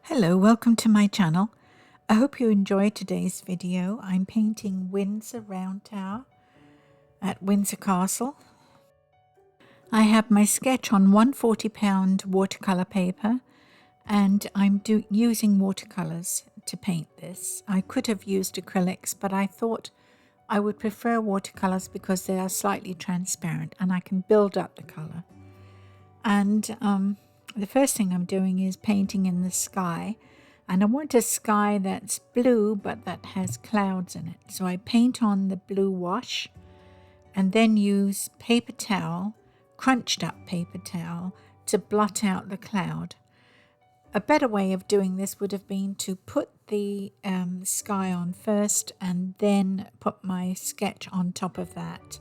Hello, welcome to my channel. I hope you enjoyed today's video. I'm painting Windsor Round Tower at Windsor Castle. I have my sketch on 140-pound watercolour paper and I'm using watercolours to paint this. I could have used acrylics, but I thought I would prefer watercolours because they are slightly transparent and I can build up the colour. And the first thing I'm doing is painting in the sky. And I want a sky that's blue, but that has clouds in it. So I paint on the blue wash and then use paper towel, crunched up paper towel, to blot out the cloud. A better way of doing this would have been to put the sky on first and then put my sketch on top of that.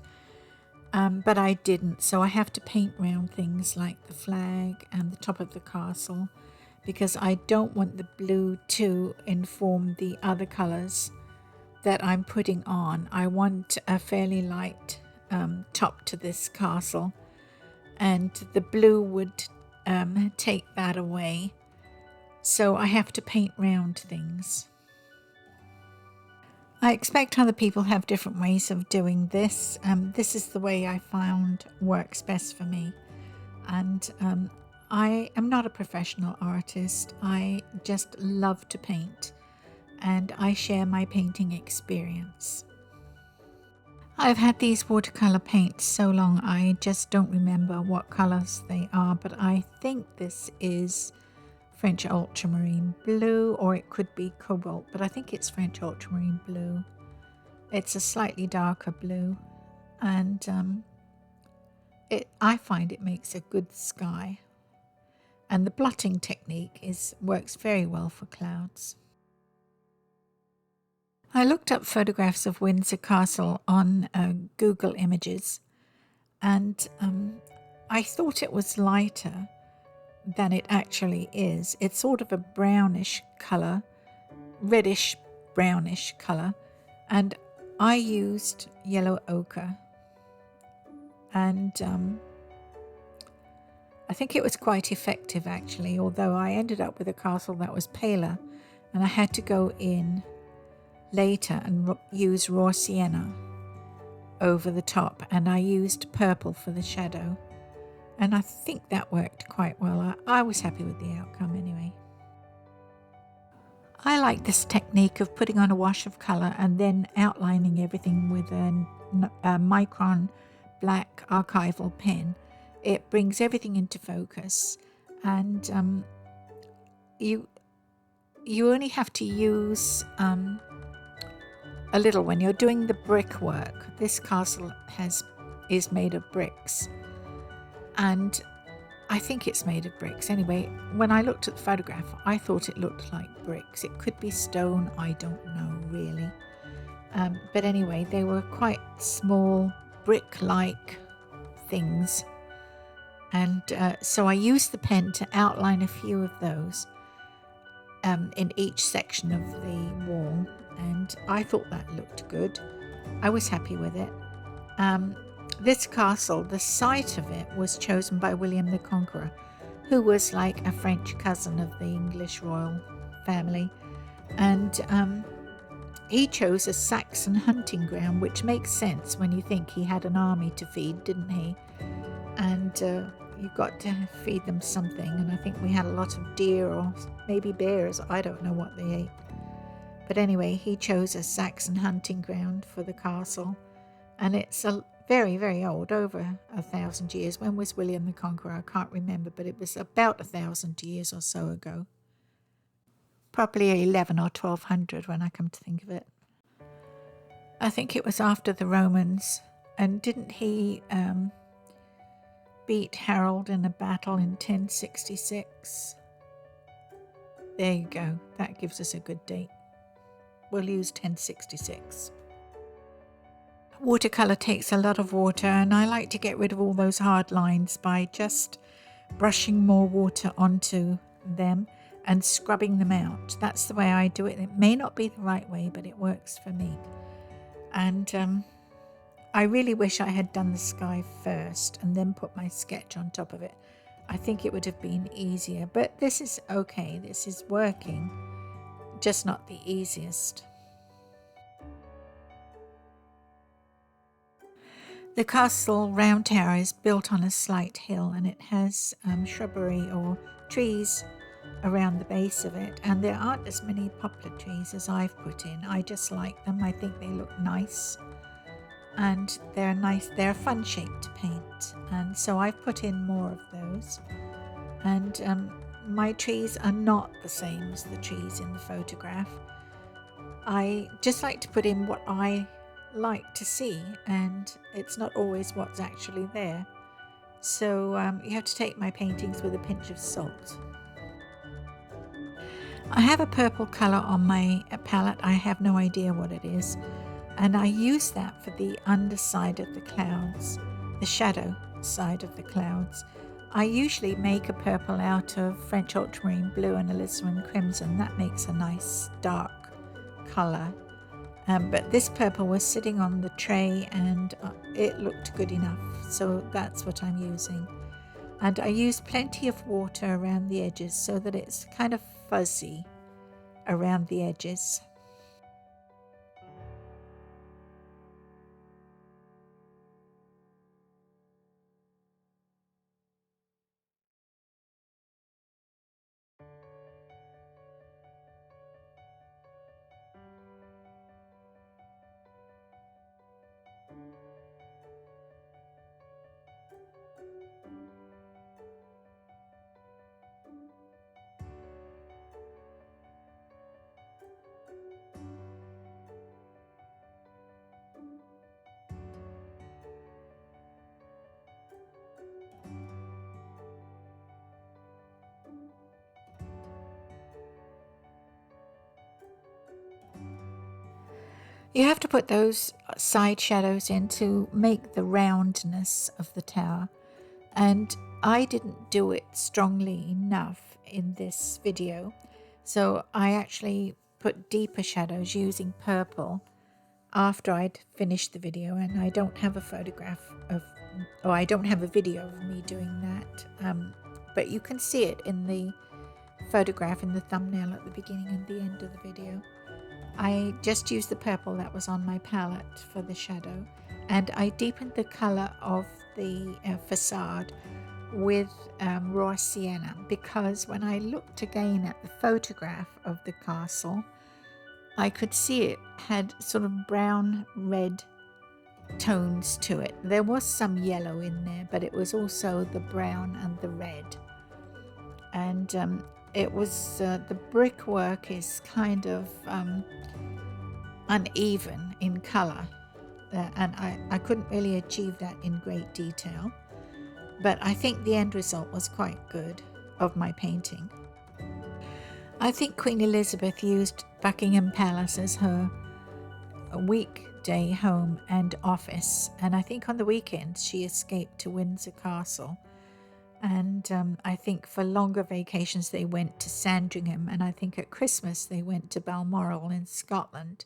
But I didn't, so I have to paint around things like the flag and the top of the castle, because I don't want the blue to inform the other colours that I'm putting on. I want a fairly light top to this castle, and the blue would take that away. So I have to paint round things. I expect other people have different ways of doing this. This is the way I found works best for me. And I am not a professional artist. I just love to paint, and I share my painting experience. I've had these watercolor paints so long I just don't remember what colors they are, but I think this is French ultramarine blue, or it could be cobalt, but I think it's French ultramarine blue. It's a slightly darker blue, and I find it makes a good sky. And the blotting technique works very well for clouds. I looked up photographs of Windsor Castle on Google Images, and I thought it was lighter than it actually is. It's sort of a brownish colour, reddish brownish colour, and I used yellow ochre, and I think it was quite effective actually, although I ended up with a castle that was paler, and I had to go in later and use raw sienna over the top, and I used purple for the shadow. And I think that worked quite well. I was happy with the outcome anyway. I like this technique of putting on a wash of colour and then outlining everything with a micron black archival pen. It brings everything into focus, and you only have to use a little when you're doing the brickwork. This castle is made of bricks. And I think it's made of bricks. Anyway, when I looked at the photograph, I thought it looked like bricks. It could be stone, I don't know really. But anyway, they were quite small, brick-like things. And so I used the pen to outline a few of those in each section of the wall. And I thought that looked good. I was happy with it. This castle, the site of it was chosen by William the Conqueror, who was like a French cousin of the English royal family. And he chose a Saxon hunting ground, which makes sense when you think he had an army to feed, didn't he? And you've got to feed them something. And I think we had a lot of deer or maybe bears. I don't know what they ate. But anyway, he chose a Saxon hunting ground for the castle. And it's a very, very old, over 1,000 years. When was William the Conqueror? I can't remember, but it was about 1,000 years or so ago. Probably 11 or 1200 when I come to think of it. I think it was after the Romans. And didn't he beat Harold in a battle in 1066? There you go. That gives us a good date. We'll use 1066. Watercolour takes a lot of water, and I like to get rid of all those hard lines by just brushing more water onto them and scrubbing them out. That's the way I do it. It may not be the right way, but it works for me. And I really wish I had done the sky first and then put my sketch on top of it. I think it would have been easier, but this is okay. This is working, just not the easiest. The castle round tower is built on a slight hill, and it has shrubbery or trees around the base of it, and there aren't as many poplar trees as I've put in. I just like them. I think they look nice, and they're nice. They're a fun shape to paint, and so I've put in more of those. And my trees are not the same as the trees in the photograph. I just like to put in what I like to see, and it's not always what's actually there. So you have to take my paintings with a pinch of salt. I have a purple colour on my palette. I have no idea what it is, and I use that for the underside of the clouds, the shadow side of the clouds. I usually make a purple out of French ultramarine blue and alizarin crimson. That makes a nice dark colour. But this purple was sitting on the tray, and it looked good enough, so that's what I'm using. And I use plenty of water around the edges so that it's kind of fuzzy around the edges. You have to put those side shadows in to make the roundness of the tower, and I didn't do it strongly enough in this video, so I actually put deeper shadows using purple after I'd finished the video, and I don't have a photograph of, or I don't have a video of me doing that, but you can see it in the photograph in the thumbnail at the beginning and the end of the video. I just used the purple that was on my palette for the shadow, and I deepened the colour of the facade with raw sienna, because when I looked again at the photograph of the castle, I could see it had sort of brown red tones to it. There was some yellow in there, but it was also the brown and the red. And it was the brickwork is kind of uneven in colour, and I couldn't really achieve that in great detail, but I think the end result was quite good of my painting. I think Queen Elizabeth used Buckingham Palace as her weekday home and office, and I think on the weekends she escaped to Windsor Castle, and I think for longer vacations they went to Sandringham, and I think at Christmas they went to Balmoral in Scotland.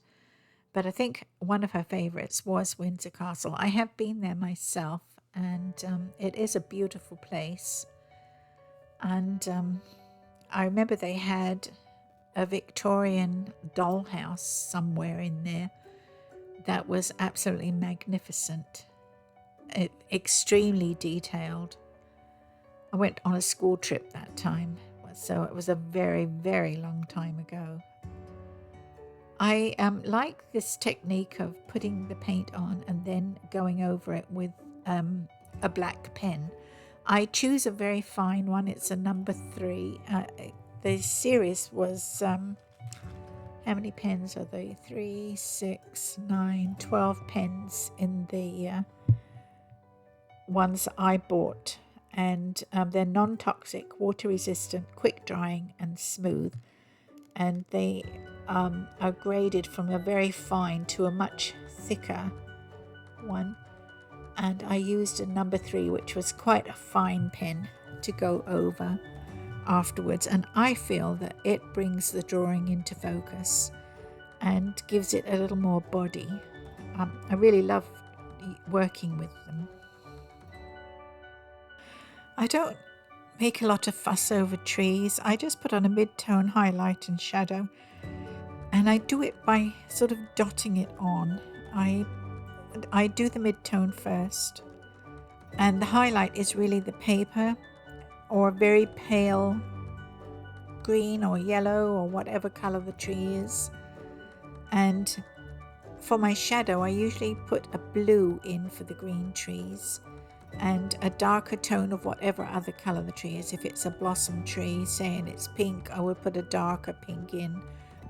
But I think one of her favourites was Windsor Castle. I have been there myself, and it is a beautiful place. And I remember they had a Victorian dollhouse somewhere in there that was absolutely magnificent, extremely detailed. I went on a school trip that time, so it was a very, very long time ago. I like this technique of putting the paint on and then going over it with a black pen. I choose a very fine one. It's a number 3. The series was, how many pens are they? 3, 6, 9, 12 pens in the ones I bought. And they're non-toxic, water-resistant, quick-drying and smooth. And they are graded from a very fine to a much thicker one, and I used a number 3, which was quite a fine pen, to go over afterwards, and I feel that it brings the drawing into focus and gives it a little more body. I really love working with them. I don't make a lot of fuss over trees. I just put on a mid-tone highlight and shadow, and I do it by sort of dotting it on. I do the mid-tone first, and the highlight is really the paper or very pale green or yellow or whatever color the tree is. And for my shadow, I usually put a blue in for the green trees and a darker tone of whatever other color the tree is. If it's a blossom tree, saying it's pink, I would put a darker pink in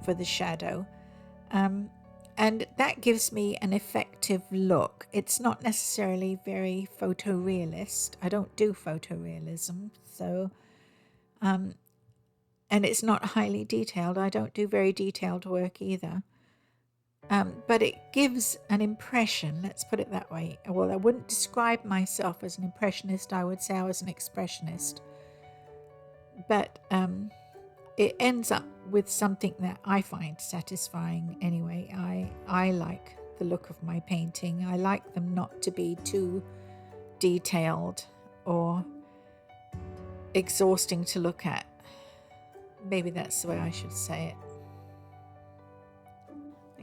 for the shadow. And that gives me an effective look. It's not necessarily very photorealist. I don't do photorealism, so and it's not highly detailed. I don't do very detailed work either. But it gives an impression, let's put it that way. Well, I wouldn't describe myself as an impressionist, I would say I was an expressionist. But it ends up with something that I find satisfying anyway. I like the look of my painting. I like them not to be too detailed or exhausting to look at. Maybe that's the way I should say it.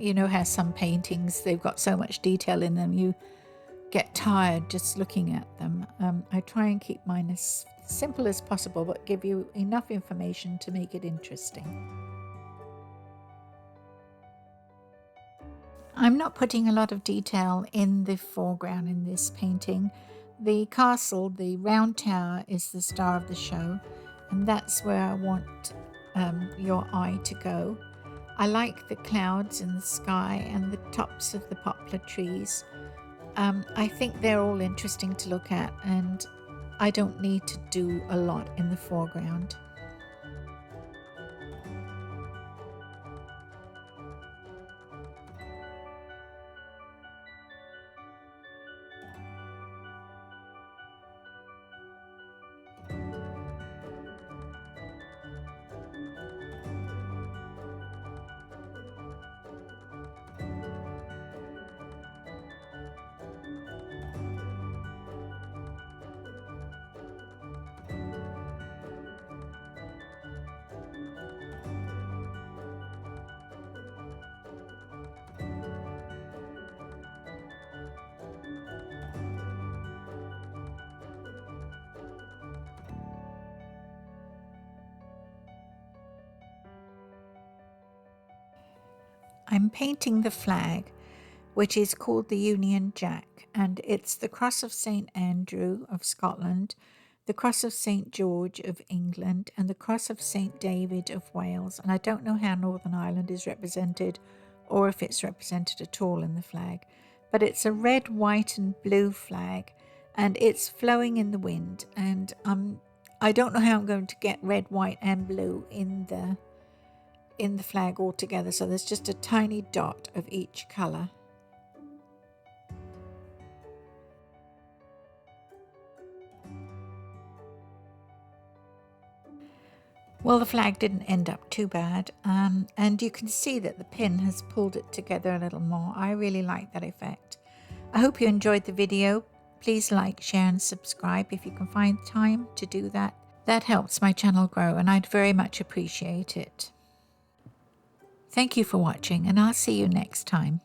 You know how some paintings, they've got so much detail in them, you get tired just looking at them. I try and keep mine as simple as possible, but give you enough information to make it interesting. I'm not putting a lot of detail in the foreground in this painting. The castle, the round tower, is the star of the show, and that's where I want your eye to go. I like the clouds in the sky and the tops of the poplar trees. I think they're all interesting to look at, and I don't need to do a lot in the foreground. I'm painting the flag, which is called the Union Jack, and it's the Cross of St. Andrew of Scotland, the Cross of St. George of England, and the Cross of St. David of Wales. And I don't know how Northern Ireland is represented, or if it's represented at all in the flag, but it's a red, white and blue flag, and it's flowing in the wind. And I don't know how I'm going to get red, white and blue in the flag altogether, so there's just a tiny dot of each colour. Well, the flag didn't end up too bad, and you can see that the pin has pulled it together a little more. I really like that effect. I hope you enjoyed the video. Please like, share and subscribe if you can find time to do that. That helps my channel grow, and I'd very much appreciate it. Thank you for watching, and I'll see you next time.